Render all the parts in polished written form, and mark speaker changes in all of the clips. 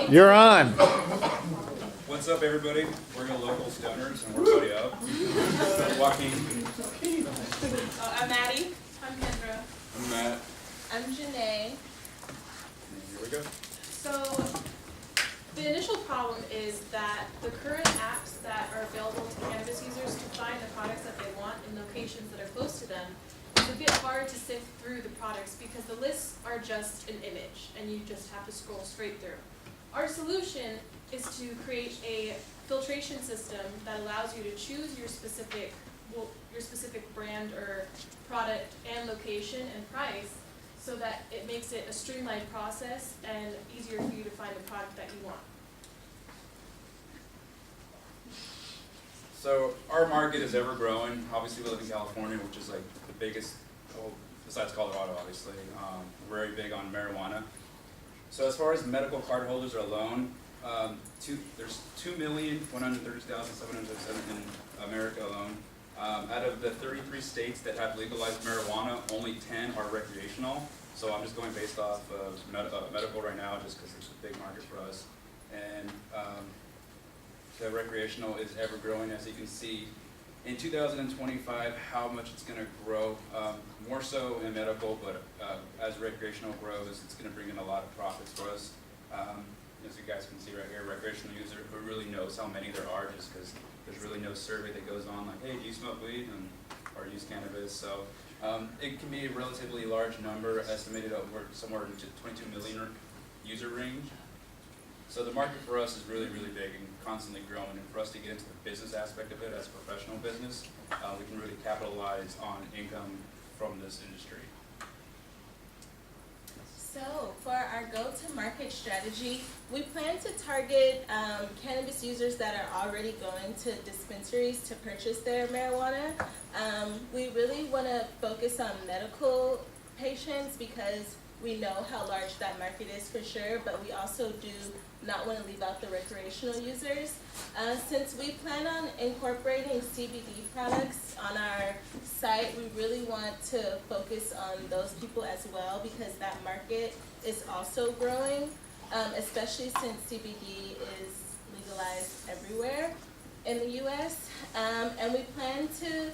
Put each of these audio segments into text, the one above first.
Speaker 1: You're on.
Speaker 2: What's up, everybody? We're your local stoners, and we're BudyUp. Joaquin.
Speaker 3: I'm Maddie. I'm Kendra.
Speaker 2: I'm Matt.
Speaker 3: I'm Janae.
Speaker 2: And here we go.
Speaker 3: So the initial problem is that the current apps that are available to cannabis users to find the products that they want in locations that are close to them is a bit hard to sift through the products because the lists are just an image and you just have to scroll straight through. Our solution is to create a filtration system that allows you to choose your specific brand or product and location and price so that it makes it a streamlined process and easier for you to find the product that you want.
Speaker 2: So our market is ever growing. Obviously, we live in California, which is like the biggest, well, besides Colorado, obviously. We're very big on marijuana. So as far as medical card holders alone, there's 2,130,707 in America alone. Out of the 33 states that have legalized marijuana, only 10 are recreational. So I'm just going based off of medical right now, just because it's a big market for us. And the recreational is ever growing, as you can see. In 2025, how much it's going to grow, more so in medical, but as recreational grows, it's going to bring in a lot of profits for us. As you guys can see right here, recreational user who really knows how many there are, just because there's really no survey that goes on like, hey, do you smoke weed or use cannabis? So it can be a relatively large number, estimated over somewhere into 22 million user range. So the market for us is really, really big and constantly growing. And for us to get into the business aspect of it as a professional business, we can really capitalize on income from this industry.
Speaker 4: So for our go-to-market strategy, we plan to target cannabis users that are already going to dispensaries to purchase their marijuana. We really want to focus on medical patients because we know how large that market is for sure, but we also do not want to leave out the recreational users. Since we plan on incorporating CBD products on our site, we really want to focus on those people as well because that market is also growing, especially since CBD is legalized everywhere in the US. And we plan to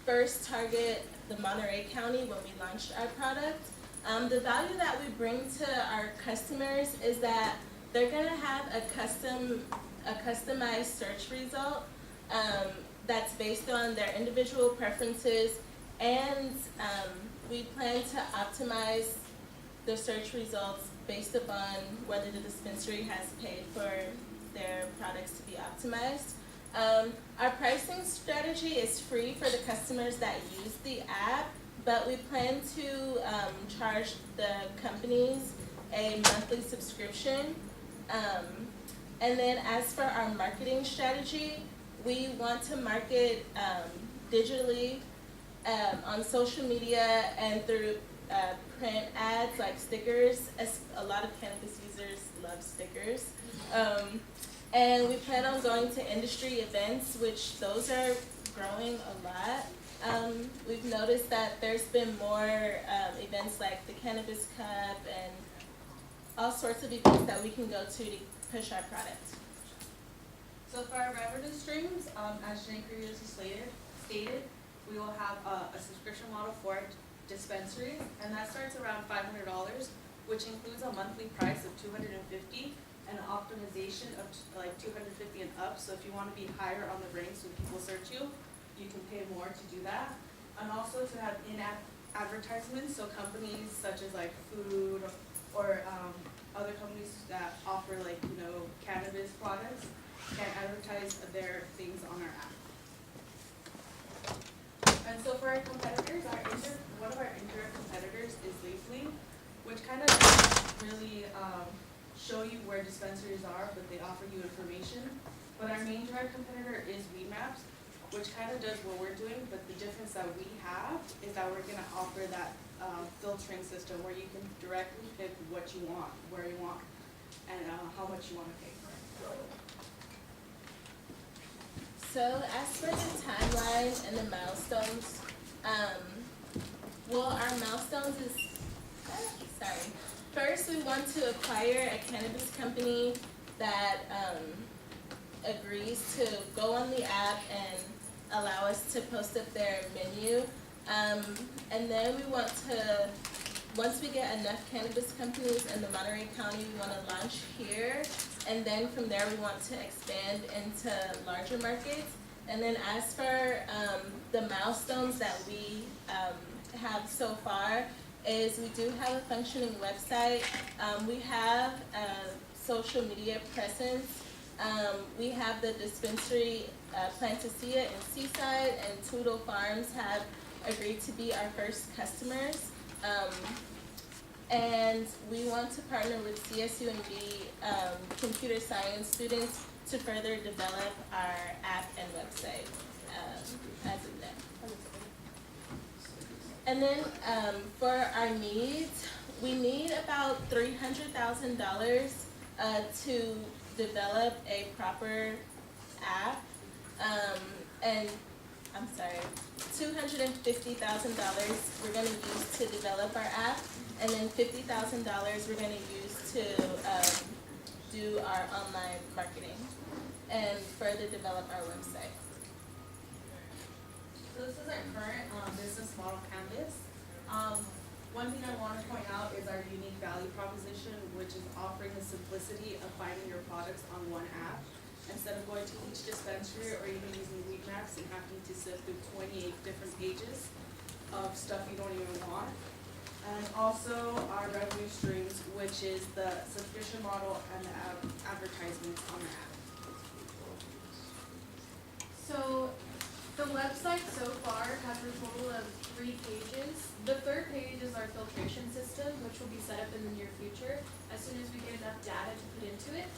Speaker 4: first target the Monterey County when we launched our product. The value that we bring to our customers is that they're going to have a customized search result that's based on their individual preferences, and we plan to optimize the search results based upon whether the dispensary has paid for their products to be optimized. Our pricing strategy is free for the customers that use the app, but we plan to charge the companies a monthly subscription. And then as for our marketing strategy, we want to market digitally on social media and through print ads like stickers. As a lot of cannabis users love stickers. And we plan on going to industry events, which those are growing a lot. We've noticed that there's been more events like the Cannabis Cup and all sorts of events that we can go to push our product.
Speaker 5: So for our revenue streams, as Jane previously stated, we will have a subscription model for dispensaries, and that starts around $500, which includes a monthly price of $250 and an optimization of like $250 and up. So if you want to be higher on the ranks when people search you, you can pay more to do that. And also to have in-app advertisements, so companies such as like food or other companies that offer like, cannabis products can advertise their things on our app. And so for our competitors, one of our indirect competitors is Leafly, which kind of really show you where dispensaries are, but they offer you information. But our main direct competitor is Weedmaps, which kind of does what we're doing, but the difference that we have is that we're going to offer that filtering system where you can directly pick what you want, where you want, and how much you want to pay for it.
Speaker 4: So as for the timeline and the milestones, well, our milestones is, First, we want to acquire a cannabis company that agrees to go on the app and allow us to post up their menu. And then we want to, once we get enough cannabis companies in the Monterey County, we want to launch here. And then from there, we want to expand into larger markets. And then as for the milestones that we have so far, is we do have a functioning website. We have a social media presence. We have the dispensary Plantasia in Seaside, and Toodle Farms have agreed to be our first customers. And we want to partner with CSUMB computer science students to further develop our app and website as of now. And then for our needs, we need about $300,000 to develop a proper app. And I'm sorry, $250,000 we're going to use to develop our app, and then $50,000 we're going to use to do our online marketing and further develop our website.
Speaker 5: So this is our current business model canvas. One thing I want to point out is our unique value proposition, which is offering the simplicity of finding your products on one app, instead of going to each dispensary or even using weed maps and having to sift through 28 different pages of stuff you don't even want. And also our revenue streams, which is the subscription model and the advertisements on the app.
Speaker 3: So the website so far has a total of 3 pages. The third page is our filtration system, which will be set up in the near future as soon as we get enough data to put into it.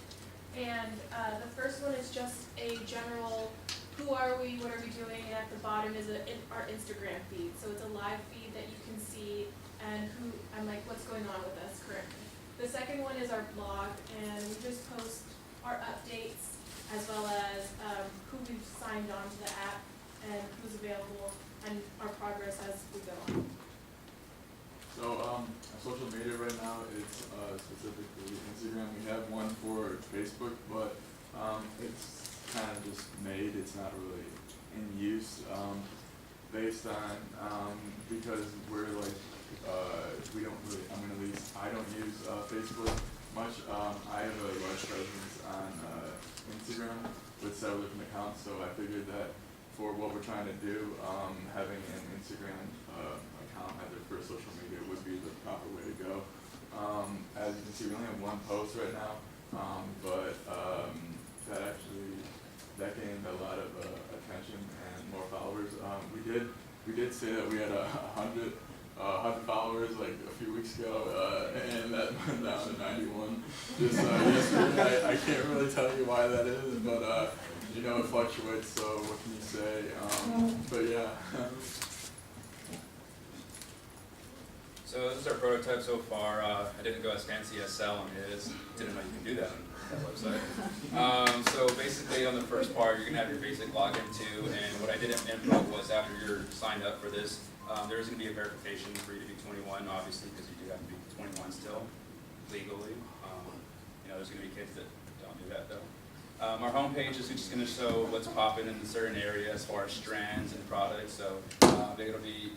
Speaker 3: And the first one is just a general, who are we, what are we doing, and at the bottom is our Instagram feed. So it's a live feed that you can see and what's going on with us currently. The second one is our blog, and we just post our updates as well as who we've signed on to the app and who's available and our progress as we go on.
Speaker 1: So our social media right now, it's specifically Instagram. We have one for Facebook, but it's kind of just made. It's not really in use based on because we're like we don't really. I mean, at least I don't use Facebook much. I have a large presence on Instagram with several different accounts, so I figured that for what we're trying to do, having an Instagram account either for social media would be the proper way to go. As you can see, we only have one post right now, but that gained a lot of attention and more followers. We did say that we had 100 followers like a few weeks ago, and that went down to 91 just yesterday. I can't really tell you why that is, but you know, it fluctuates, so what can you say? But yeah.
Speaker 2: So this is our prototype so far. I didn't go as fancy as Sal on his. Didn't know you can do that on that website. So basically on the first part, you're gonna have your basic login too, and what I did in input was after you're signed up for this, there's gonna be a verification for you to be 21, obviously, because you do have to be 21 still, legally. You know, there's gonna be kids that don't do that though. Our homepage is just going to show what's popping in a certain area as far as strands and products. So it'll be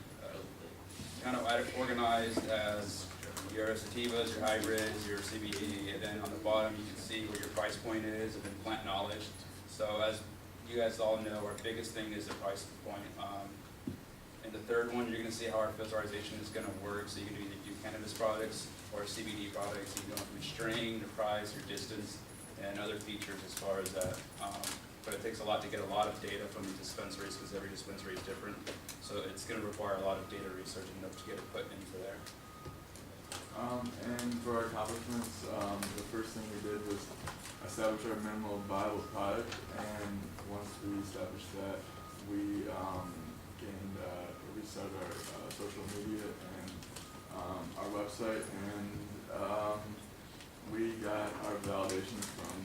Speaker 2: kind of organized as your sativas, your hybrids, your CBD, and then on the bottom you can see where your price point is and then plant knowledge. So as you guys all know, our biggest thing is the price point. And the third one, you're going to see how our filterization is going to work. So you can either do cannabis products or CBD products. You don't have to strain, the price, your distance, and other features as far as that. But it takes a lot to get a lot of data from the dispensaries because every dispensary is different. So it's going to require a lot of data research and to get it put into there.
Speaker 1: And for our accomplishments, the first thing we did was establish our minimal viable product, and once we established that, we restarted our social media and our website, and we got our validation from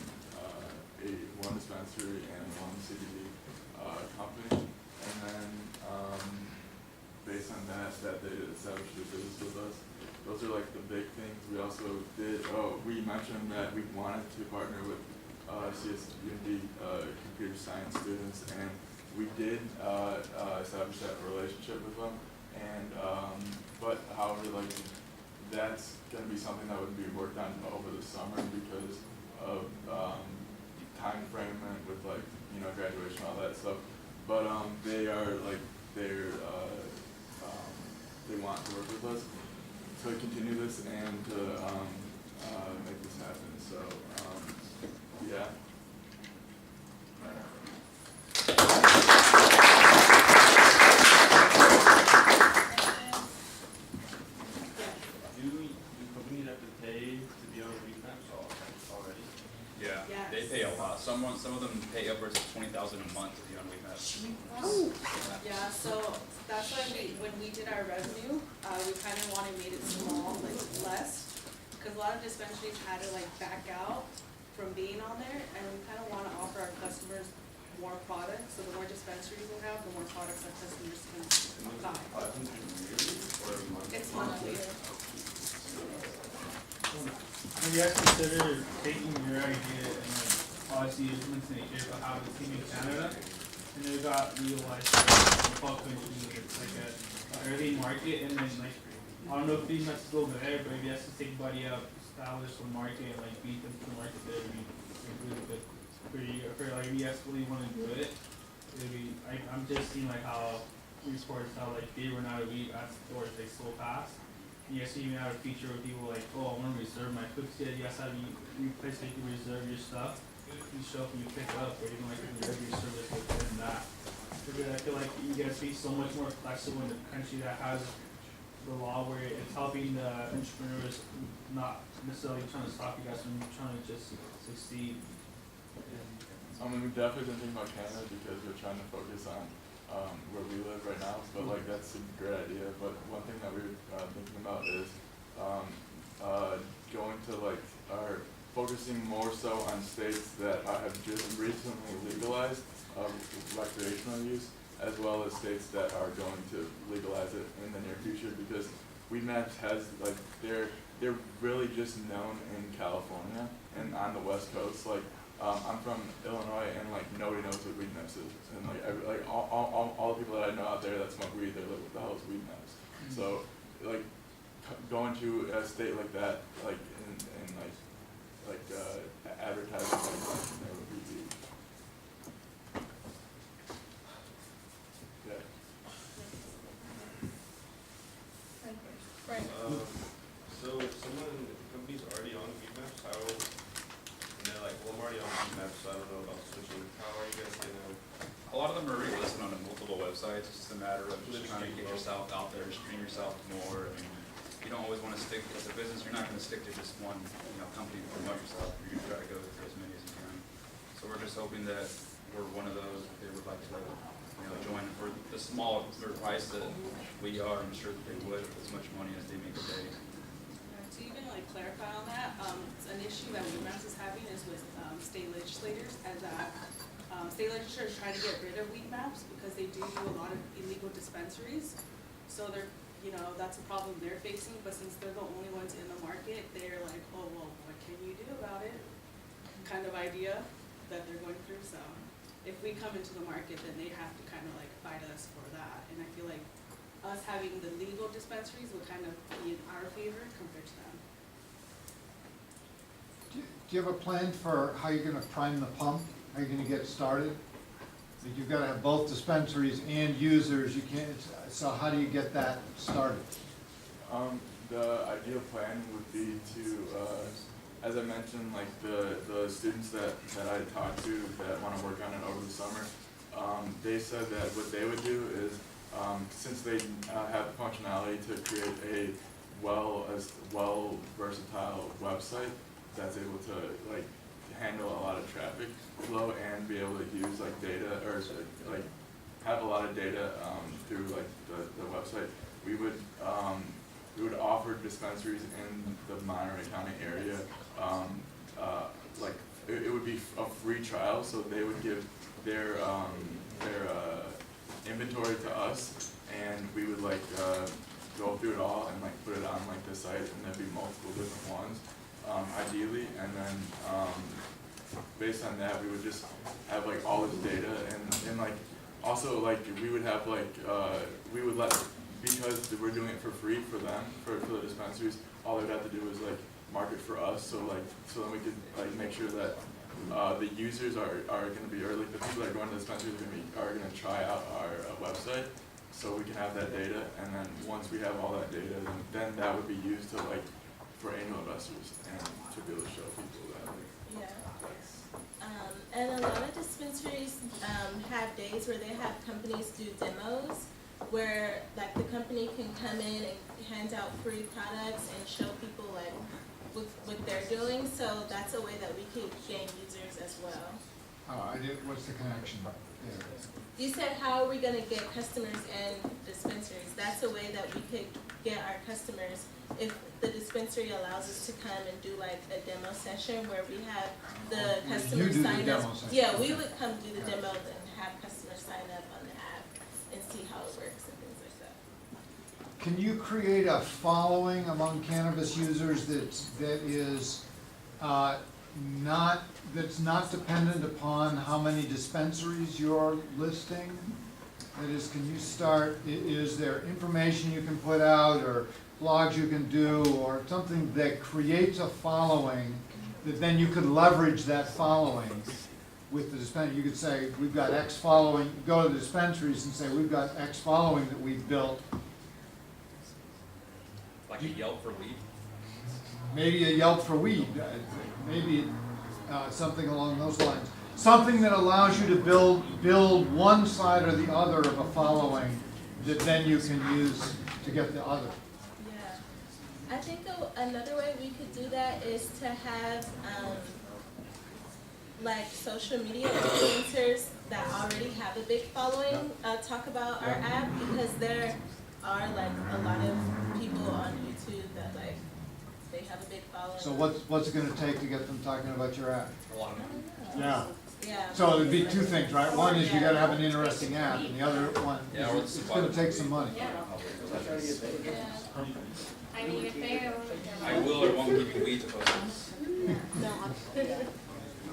Speaker 1: one dispensary and one CBD company, and then based on that they established a business with us, those are like the big things. We also we mentioned that we wanted to partner with CSUND computer science students, and we did establish that relationship with them. And but however, like that's going to be something that would be worked on over the summer because of time frame and with like graduation, all that stuff. But they are like they want to work with us to continue this and to make this happen. So yeah.
Speaker 6: Do companies have to pay to be on Read Maps already?
Speaker 2: Yeah,
Speaker 5: Yes.
Speaker 2: they pay a lot. Some of them pay upwards of $20,000 a month to be on WeMap.
Speaker 5: Yeah, so that's why when we did our revenue, we kind of wanted made it small, like less, because a lot of dispensaries had to like back out from being on there, and we kind of want to offer our customers more products. So the more dispensaries we have, the more products our customers can buy. It's monthly.
Speaker 7: Have you guys considered taking your idea and like obviously implementing it here, but how the team in Canada, and they got legalized in fall country, it's like a early market, and then like I don't know if these nuts go there, but if you have to take BudyUp, establish the market, and like beat them to the market, there would be really good for like if you guys really want to do it. It'd be I'm just seeing like how reports how like they run out of weed at stores like so fast. You guys even have a feature where people like, oh, I want to reserve my cookies. You guys have you place where you can reserve your stuff. You show up and you pick it up, or even like reserve your service within that. Because I feel like you guys be so much more flexible in a country that has the law where it's helping the entrepreneurs, not necessarily trying to stop you guys from trying to just succeed.
Speaker 1: I mean, we definitely didn't think about Canada because we're trying to focus on where we live right now, but like that's a great idea. But one thing that we were thinking about is going to like focusing more so on states that have just recently legalized recreational use, as well as states that are going to legalize it in the near future, because Weed Maps has like they're really just known in California and on the West Coast. Like I'm from Illinois, and like nobody knows what Weed Maps is, and like all the people that I know out there that smoke weed, they're like, what the hell is Weed Maps? So like going to a state like that, like in like advertising like that, that would be huge. Yeah.
Speaker 3: Right.
Speaker 6: So if company's already on Read Maps, how, and they're like, well, I'm already on Read Maps, so I don't know about switching. How are you guys gonna?
Speaker 2: A lot of them are already listed on multiple websites. It's just a matter of just trying to get yourself out there, stream yourself more. I mean, you don't always want to stick as a business. You're not going to stick to just one, company to promote yourself. You're going to try to go through as many as you can. So we're just hoping that we're one of those if they would like to, join for the small price that we are. I'm sure that they would with as much money as they make a day.
Speaker 5: To even like clarify on that, an issue that Weed Maps is having is with state legislators, as state legislators try to get rid of Weed Maps because they do a lot of illegal dispensaries. So they're, that's a problem they're facing, but since they're the only ones in the market, they're like, oh, well, what can you do about it? Kind of idea that they're going through. So if we come into the market, then they have to kind of like fight us for that. And I feel like us having the legal dispensaries would kind of be in our favor compared to them.
Speaker 8: Do you have a plan for how you're gonna prime the pump? How you're gonna get started? Like you've gotta have both dispensaries and users, you can't, so how do you get that started?
Speaker 1: The ideal plan would be to, as I mentioned, like the students that I talked to that want to work on it over the summer, they said that what they would do is, since they have the functionality to create a well versatile website that's able to like handle a lot of traffic flow and be able to use like data or like have a lot of data through like the website, we would offer dispensaries in the Monterey County area like it would be a free trial, so they would give their inventory to us, and we would like go through it all and like put it on like the site, and there'd be multiple different ones, ideally, and then, based on that, we would just have like all this data, and like, also like, we would have like, we would let, because we're doing it for free for them, for the dispensaries, all they would have to do is like market for us, so then we could like make sure that the users are gonna be, or like the people that are going to the dispensaries are gonna try out our website, so we can have that data, and then once we have all that data, then that would be used to like, for angel investors, and to be able to show people that.
Speaker 4: Yeah. And a lot of dispensaries have days where they have companies do demos, where like the company can come in and hand out free products and show people like what they're doing. So that's a way that we could gain users as well.
Speaker 8: Oh, what's the connection there?
Speaker 4: You said, how are we gonna get customers in dispensaries? That's a way that we could get our customers if the dispensary allows us to come and do like a demo session where we have the customers
Speaker 8: do the
Speaker 4: sign
Speaker 8: demo
Speaker 4: up.
Speaker 8: session.
Speaker 4: Yeah, we would come do the demo and have customers sign up on the app and see how it works and things like that.
Speaker 8: Can you create a following among cannabis users that is that's not dependent upon how many dispensaries you're listing? That is, can you start, is there information you can put out, or blogs you can do, or something that creates a following that then you could leverage that following with the dispensary? You could say, we've got X following, go to the dispensaries and say, we've got X following that we've built.
Speaker 2: Like a Yelp for weed?
Speaker 8: Maybe a Yelp for weed, maybe something along those lines. Something that allows you to build one side or the other of a following that then you can use to get the other.
Speaker 4: Yeah, I think another way we could do that is to have like social media influencers that already have a big following talk about our app, because there are like a lot of people on YouTube that like they have a big following.
Speaker 8: So what's it gonna take to get them talking about your app?
Speaker 2: A lot of money.
Speaker 8: Yeah.
Speaker 4: Yeah.
Speaker 8: So it'd be two things, right? One is you gotta have an interesting app, and the other one
Speaker 2: Yeah, or
Speaker 8: is it's gonna take some money.
Speaker 4: Yeah.
Speaker 3: I mean, if they
Speaker 2: I will or won't give you weed to post.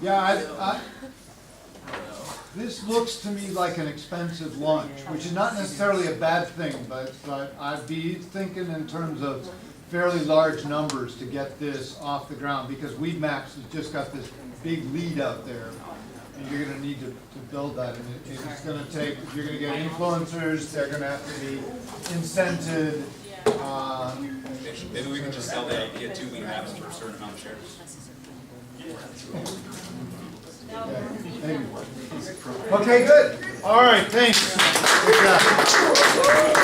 Speaker 8: Yeah, this looks to me like an expensive lunch, which is not necessarily a bad thing, but I'd be thinking in terms of fairly large numbers to get this off the ground, because Weed Maps has just got this big lead out there, and you're gonna need to build that, and it's gonna take, if you're gonna get influencers, they're gonna have to be incented.
Speaker 2: Maybe we can just sell the idea to Weed Maps for a certain amount of shares.
Speaker 8: Maybe. Okay, good. All right, thanks. Good job.